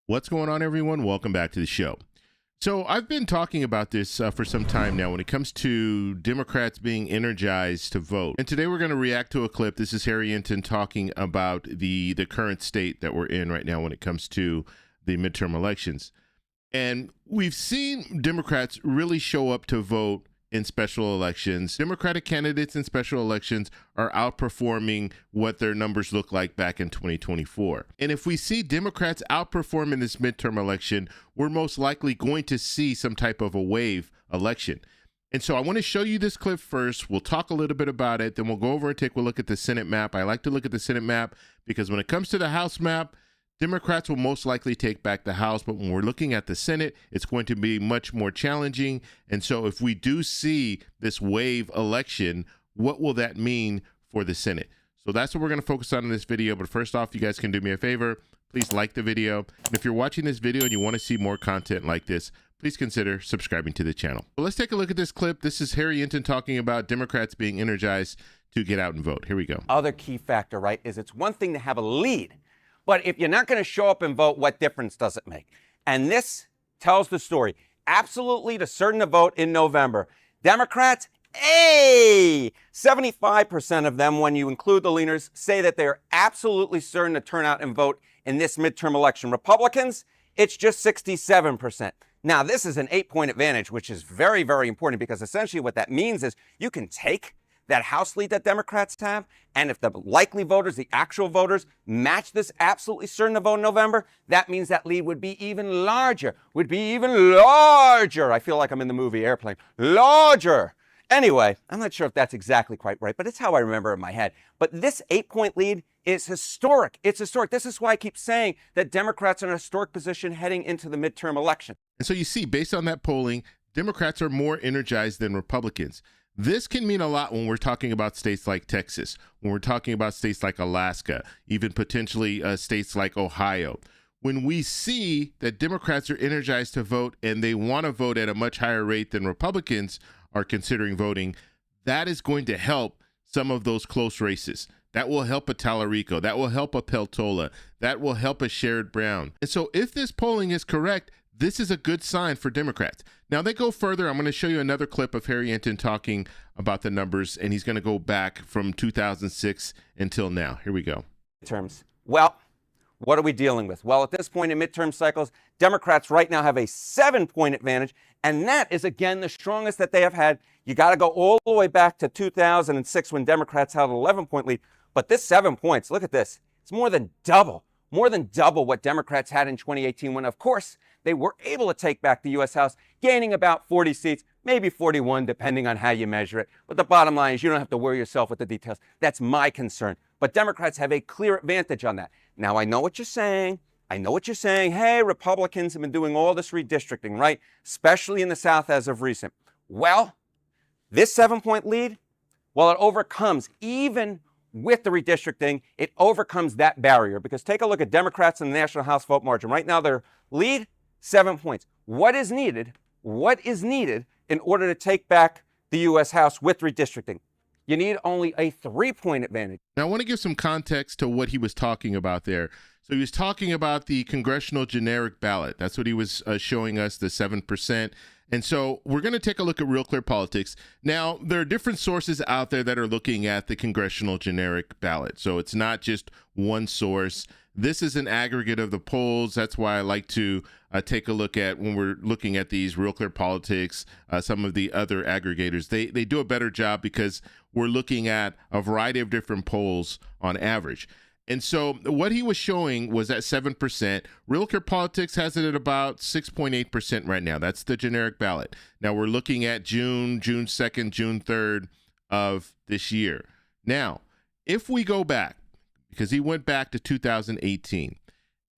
What's going on, everyone? Welcome back to the show. So I've been talking about this for some time now when it comes to Democrats being energized to vote. And today we're going to react to a clip. This is Harry Hinton talking about the current state that we're in right now when it comes to the midterm elections. And we've seen Democrats really show up to vote in special elections. Democratic candidates in special elections are outperforming what their numbers look like back in 2024. And if we see Democrats outperform in this midterm election, we're most likely going to see some type of a wave election. And so I want to show you this clip first. We'll talk a little bit about it. Then we'll go over and take a look at the Senate map. I like to look at the Senate map because when it comes to the House map, Democrats will most likely take back the House, but when we're looking at the Senate, it's going to be much more challenging. And so if we do see this wave election, what will that mean for the Senate? So that's what we're going to focus on in this video. But first off, you guys can do me a favor. Please like the video. And if you're watching this video and you want to see more content like this, please consider subscribing to the channel. So let's take a look at this clip. This is Harry Hinton talking about Democrats being energized to get out and vote. Here we go. Other key factor, right, is it's one thing to have a lead. But if you're not going to show up and vote, what difference does it make? And this tells the story. Absolutely certain to vote in November. Democrats, 75% of them, when you include the leaners, say that they're absolutely certain to turn out and vote in this midterm election. Republicans, it's just 67%. Now, this is an 8-point advantage, which is very, very important because essentially what that means is you can take that House lead that Democrats have, and if the likely voters, the actual voters, match this absolutely certain to vote in November, that means that lead would be even larger, I feel like I'm in the movie Airplane. Larger. Anyway, I'm not sure if that's exactly quite right, but it's how I remember it in my head. But this 8-point lead is historic. It's historic. This is why I keep saying that Democrats are in a historic position heading into the midterm election. And so you see, based on that polling, Democrats are more energized than Republicans. This can mean a lot when we're talking about states like Texas, when we're talking about states like Alaska, even potentially states like Ohio. When we see that Democrats are energized to vote and they want to vote at a much higher rate than Republicans are considering voting, that is going to help some of those close races. That will help a Tallarico. That will help a Peltola. That will help a Sherrod Brown. And so if this polling is correct, this is a good sign for Democrats. Now, they go further. I'm going to show you another clip of Harry Hinton talking about the numbers, and he's going to go back from 2006 until now. Here we go. Midterms. Well, what are we dealing with? Well, at this point in midterm cycles, Democrats right now have a 7-point advantage, and that is, again, the strongest that they have had. You got to go all the way back to 2006 when Democrats had an 11-point lead. But this 7 points, look at this. It's more than double what Democrats had in 2018 when, of course, they were able to take back the U.S. House, gaining about 40 seats, maybe 41, depending on how you measure it. But the bottom line is you don't have to worry yourself with the details. That's my concern. But Democrats have a clear advantage on that. Now, I know what you're saying. Hey, Republicans have been doing all this redistricting, right? Especially in the South as of recent. Well, this 7-point lead, well, it overcomes, even with the redistricting, it overcomes that barrier. Because take a look at Democrats in the National House vote margin. Right now, their lead, 7 points. What is needed in order to take back the U.S. House with redistricting? You need only a 3-point advantage. Now, I want to give some context to what he was talking about there. So he was talking about the Congressional generic ballot. That's what he was showing us, the 7%. And so we're going to take a look at Real Clear Politics. Now, there are different sources out there that are looking at the Congressional generic ballot. So it's not just one source. This is an aggregate of the polls. That's why I like to take a look at, when we're looking at these, Real Clear Politics, some of the other aggregators. They do a better job because we're looking at a variety of different polls on average. And so what he was showing was at 7%. Real Clear Politics has it at about 6.8% right now. That's the generic ballot. Now we're looking at June 2nd, June 3rd of this year. Now, if we go back, because he went back to 2018.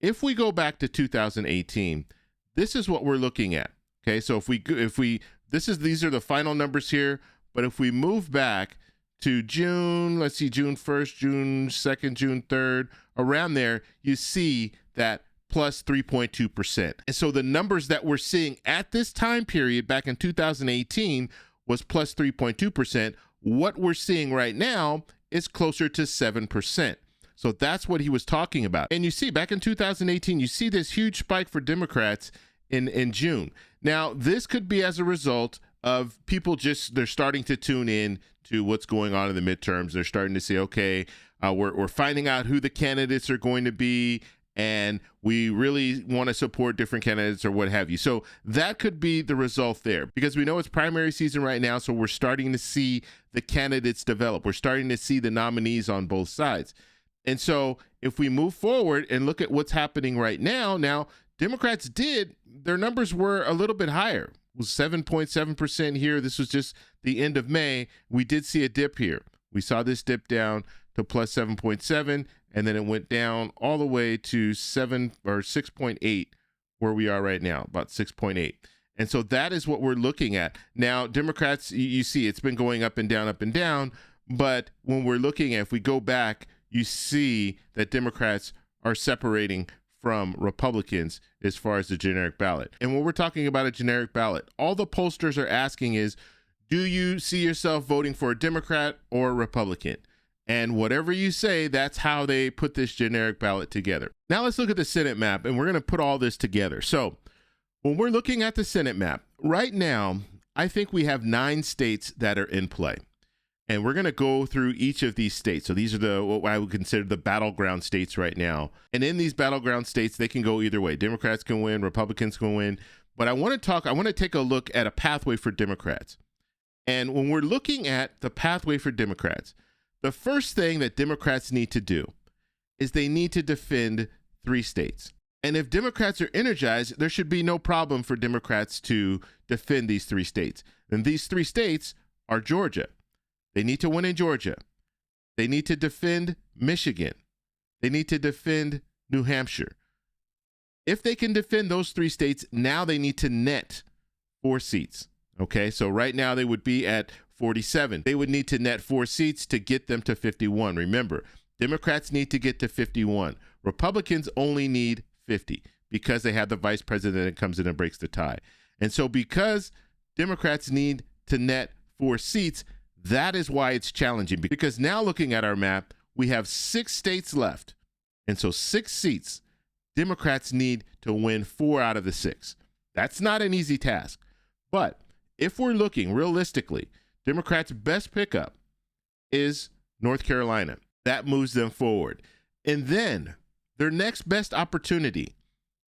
If we go back to 2018, this is what we're looking at. Okay, so these are the final numbers here, but if we move back to June, let's see, June 1st, June 2nd, June 3rd, around there, you see that plus 3.2%. And so the numbers that we're seeing at this time period back in 2018 was plus 3.2%. What we're seeing right now is closer to 7%. So that's what he was talking about. And you see, back in 2018, you see this huge spike for Democrats in June. Now, this could be as a result of people they're starting to tune in to what's going on in the midterms. They're starting to say, okay, we're finding out who the candidates are going to be, and we really want to support different candidates or what have you. So that could be the result there, because we know it's primary season right now. So we're starting to see the candidates develop. We're starting to see the nominees on both sides. And so if we move forward and look at what's happening right now, Democrats their numbers were a little bit higher. It was 7.7% here. This was just the end of May. We did see a dip here. We saw this dip down to plus 7.7, and then it went down all the way to 6.8, where we are right now, about 6.8. And so that is what we're looking at. Now, Democrats, you see it's been going up and down, but when we're looking at, if we go back, you see that Democrats are separating from Republicans as far as the generic ballot. And when we're talking about a generic ballot, all the pollsters are asking is, do you see yourself voting for a Democrat or a Republican? And whatever you say, that's how they put this generic ballot together. Now let's look at the Senate map, and we're going to put all this together. So when we're looking at the Senate map, right now, I think we have 9 states that are in play. And we're going to go through each of these states. So these are what I would consider the battleground states right now. And in these battleground states, they can go either way. Democrats can win, Republicans can win. But I want to take a look at a pathway for Democrats. And when we're looking at the pathway for Democrats, the first thing that Democrats need to do is they need to defend 3 states. And if Democrats are energized, there should be no problem for Democrats to defend these 3 states. And these 3 states are Georgia. They need to win in Georgia. They need to defend Michigan. They need to defend New Hampshire. If they can defend those 3 states, now they need to net 4 seats. Okay, so right now they would be at 47. They would need to net 4 seats to get them to 51. Remember, Democrats need to get to 51. Republicans only need 50 because they have the vice president that comes in and breaks the tie. And so because Democrats need to net 4 seats, that is why it's challenging, because now looking at our map, we have 6 states left. And so 6 seats, Democrats need to win 4 out of the 6. That's not an easy task. But if we're looking realistically, Democrats' best pickup is North Carolina. That moves them forward. And then their next best opportunity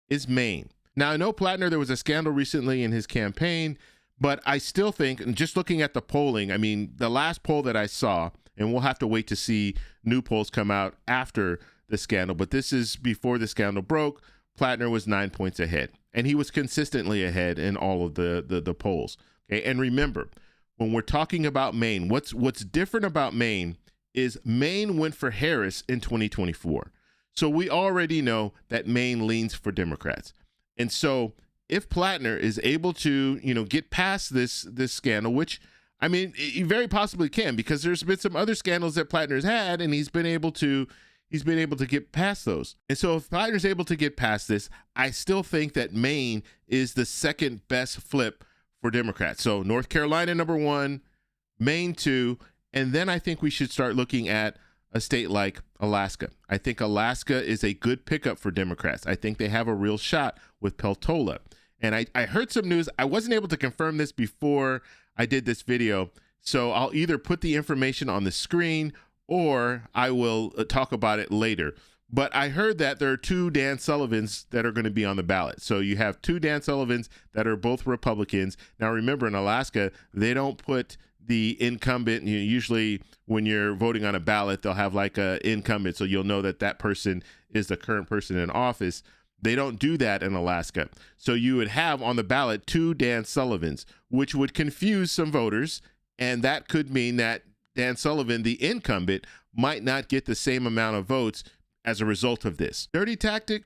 is Maine. Now, I know Plattner, there was a scandal recently in his campaign, but I still think, and just looking at the polling, I mean, the last poll that I saw, and we'll have to wait to see new polls come out after the scandal, but this is before the scandal broke, Plattner was 9 points ahead, and he was consistently ahead in all of the polls. Okay, and remember, when we're talking about Maine, what's different about Maine is Maine went for Harris in 2024. So we already know that Maine leans for Democrats. And so if Plattner is able to, get past this scandal, which, I mean, he very possibly can, because there's been some other scandals that Plattner's had, and he's been able to get past those. And so if Plattner's able to get past this, I still think that Maine is the second best flip for Democrats. So North Carolina, number 1, Maine 2, and then I think we should start looking at a state like Alaska. I think Alaska is a good pickup for Democrats. I think they have a real shot with Peltola. And I heard some news. I wasn't able to confirm this before I did this video, so I'll either put the information on the screen or I will talk about it later. But I heard that there are 2 Dan Sullivans that are going to be on the ballot. So you have 2 Dan Sullivans that are both Republicans. Now, remember, in Alaska, they don't put the incumbent. Usually when you're voting on a ballot, they'll have like a incumbent, so you'll know that that person is the current person in office. They don't do that in Alaska. So you would have on the ballot 2 Dan Sullivans, which would confuse some voters, and that could mean that Dan Sullivan, the incumbent, might not get the same amount of votes as a result of this. Dirty tactic?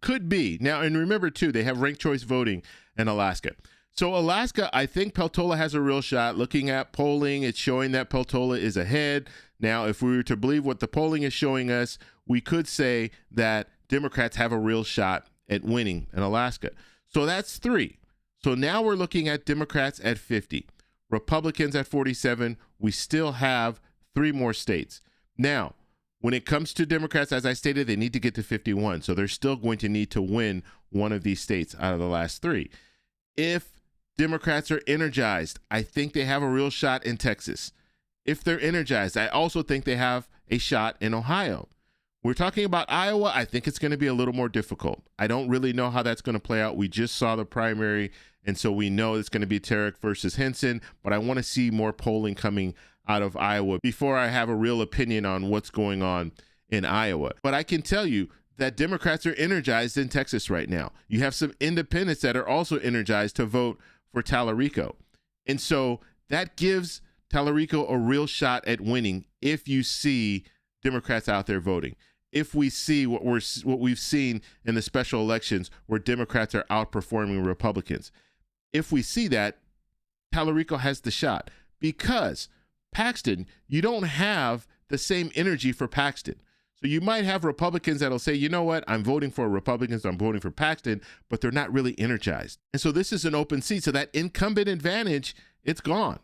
Could be. Now, and remember, too, they have ranked choice voting in Alaska. So Alaska, I think Peltola has a real shot. Looking at polling, it's showing that Peltola is ahead. Now, if we were to believe what the polling is showing us, we could say that Democrats have a real shot at winning in Alaska. So that's 3. So now we're looking at Democrats at 50, Republicans at 47. We still have 3 more states. Now, When it comes to Democrats, as I stated, they need to get to 51. So they're still going to need to win one of these states out of the last 3. If Democrats are energized, I think they have a real shot in Texas. If they're energized, I also think they have a shot in Ohio. We're talking about Iowa. I think it's going to be a little more difficult. I don't really know how that's going to play out. We just saw the primary, and so we know it's going to be Tarek versus Henson, but I want to see more polling coming out of Iowa before I have a real opinion on what's going on in Iowa. But I can tell you that Democrats are energized in Texas right now. You have some independents that are also energized to vote for Tallarico. And so that gives Tallarico a real shot at winning if you see Democrats out there voting. If we see what we've seen in the special elections where Democrats are outperforming Republicans. If we see that, Tallarico has the shot, because Paxton, you don't have the same energy for Paxton. So you might have Republicans that'll say, you know what, I'm voting for Republicans, I'm voting for Paxton, but they're not really energized. And so this is an open seat. So that incumbent advantage, it's gone.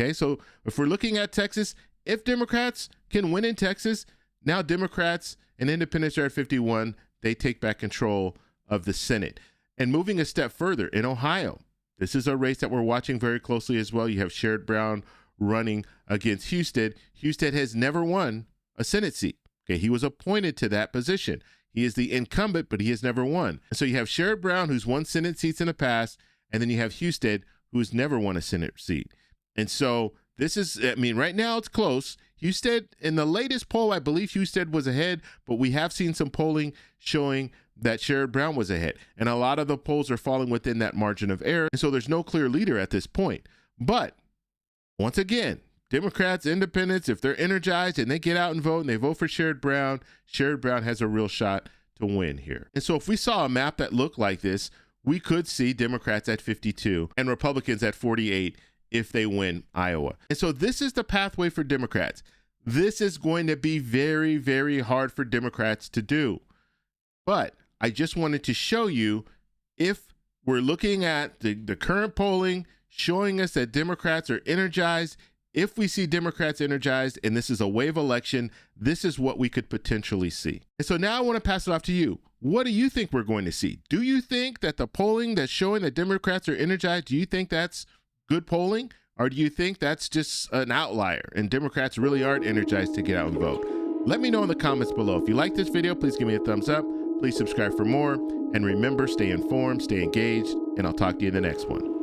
Okay, so if we're looking at Texas, if Democrats can win in Texas, now Democrats and independents are at 51. They take back control of the Senate. And moving a step further, in Ohio, this is a race that we're watching very closely as well. You have Sherrod Brown running against Husted. Husted has never won a Senate seat. Okay, he was appointed to that position. He is the incumbent, but he has never won. And so you have Sherrod Brown, who's won Senate seats in the past, and then you have Husted, who's never won a Senate seat. And so this is, I mean, right now it's close. Husted, in the latest poll, I believe Husted was ahead, but we have seen some polling showing that Sherrod Brown was ahead. And a lot of the polls are falling within that margin of error. And so there's no clear leader at this point. But once again, Democrats, independents, if they're energized and they get out and vote and they vote for Sherrod Brown has a real shot to win here. And so if we saw a map that looked like this, we could see Democrats at 52 and Republicans at 48 if they win Iowa. And so this is the pathway for Democrats. This is going to be very, very hard for Democrats to do. But I just wanted to show you, if we're looking at the current polling showing us that Democrats are energized, if we see Democrats energized and this is a wave election, this is what we could potentially see. And so now I want to pass it off to you. What do you think we're going to see? Do you think that the polling that's showing that Democrats are energized, do you think that's good polling? Or do you think that's just an outlier and Democrats really aren't energized to get out and vote? Let me know in the comments below. If you like this video, please give me a thumbs up. Please subscribe for more. And remember, stay informed, stay engaged, and I'll talk to you in the next one.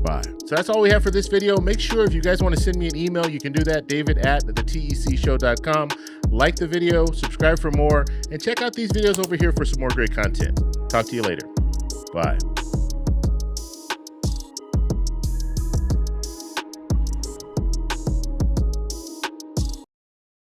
Bye. So that's all we have for this video. Make sure if you guys want to send me an email, you can do that, david@thetecshow.com. Like the video, subscribe for more, and check out these videos over here for some more great content. Talk to you later. Bye.